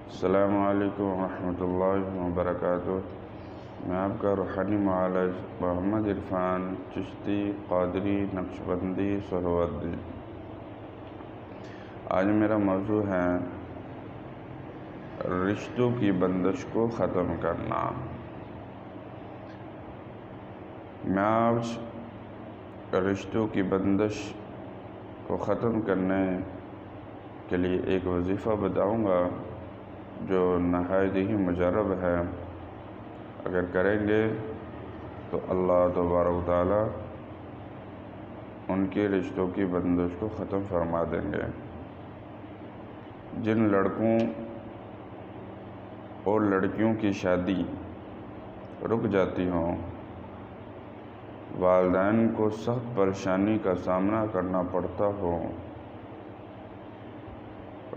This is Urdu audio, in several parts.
السلام علیکم ورحمۃ اللہ وبرکاتہ۔ میں آپ کا روحانی معالج محمد عرفان چشتی قادری نقشبندی سہروردی۔ آج میرا موضوع ہے رشتوں کی بندش کو ختم کرنا۔ میں آج رشتوں کی بندش کو ختم کرنے کے لیے ایک وظیفہ بتاؤں گا جو نہایت ہی مجرب ہے۔ اگر کریں گے تو اللہ تبارک و تعالی ان کے رشتوں کی بندش کو ختم فرما دیں گے۔ جن لڑکوں اور لڑکیوں کی شادی رک جاتی ہوں، والدین کو سخت پریشانی کا سامنا کرنا پڑتا ہو،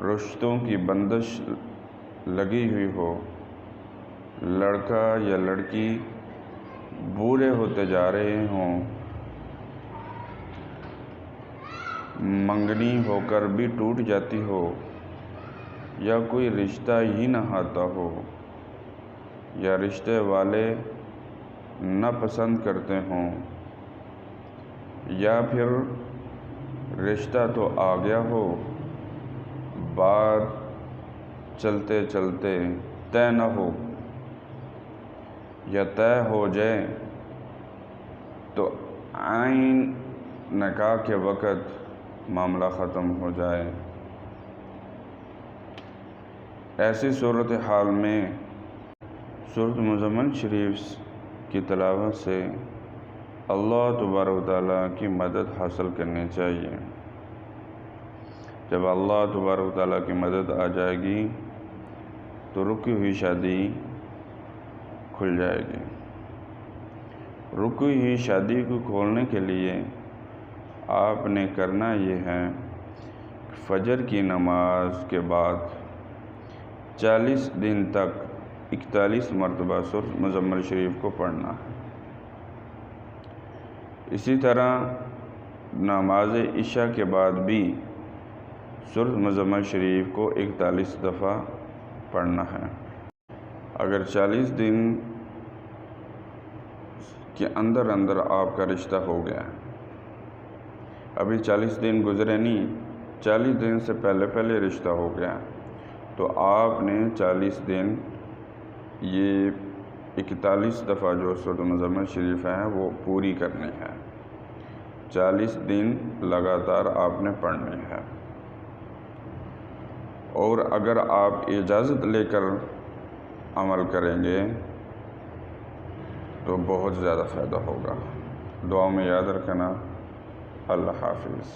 رشتوں کی بندش لگی ہوئی ہو، لڑکا یا لڑکی بوڑھے ہوتے جا رہے ہوں، منگنی ہو کر بھی ٹوٹ جاتی ہو، یا کوئی رشتہ ہی نہ آتا ہو، یا رشتے والے نہ پسند کرتے ہوں، یا پھر رشتہ تو آ گیا ہو، بات چلتے چلتے طے نہ ہو، یا طے ہو جائے تو عین نکاح کے وقت معاملہ ختم ہو جائے۔ ایسی صورتحال میں سورۃ مزمل شریف کی تلاوت سے اللہ تبارک و تعالیٰ کی مدد حاصل کرنی چاہیے۔ جب اللہ تبارک و تعالیٰ کی مدد آ جائے گی تو رکی ہوئی شادی کھل جائے گی۔ رکی ہوئی شادی کو کھولنے کے لیے آپ نے کرنا یہ ہے کہ فجر کی نماز کے بعد 40 دن تک 41 مرتبہ سورۃ مزمل شریف کو پڑھنا ہے۔ اسی طرح نماز عشاء کے بعد بھی سورۃ مزمل شریف کو 41 دفعہ پڑھنا ہے۔ اگر 40 دن کے اندر آپ کا رشتہ ہو گیا، ابھی 40 دن گزرے نہیں، 40 دن سے پہلے رشتہ ہو گیا، تو آپ نے 40 دن یہ 41 دفعہ جو سورۃ مزمل شریف ہے وہ پوری کرنی ہے۔ 40 دن لگاتار آپ نے پڑھنی ہے، اور اگر آپ اجازت لے کر عمل کریں گے تو بہت زیادہ فائدہ ہوگا۔ دعا میں یاد رکھنا۔ اللہ حافظ۔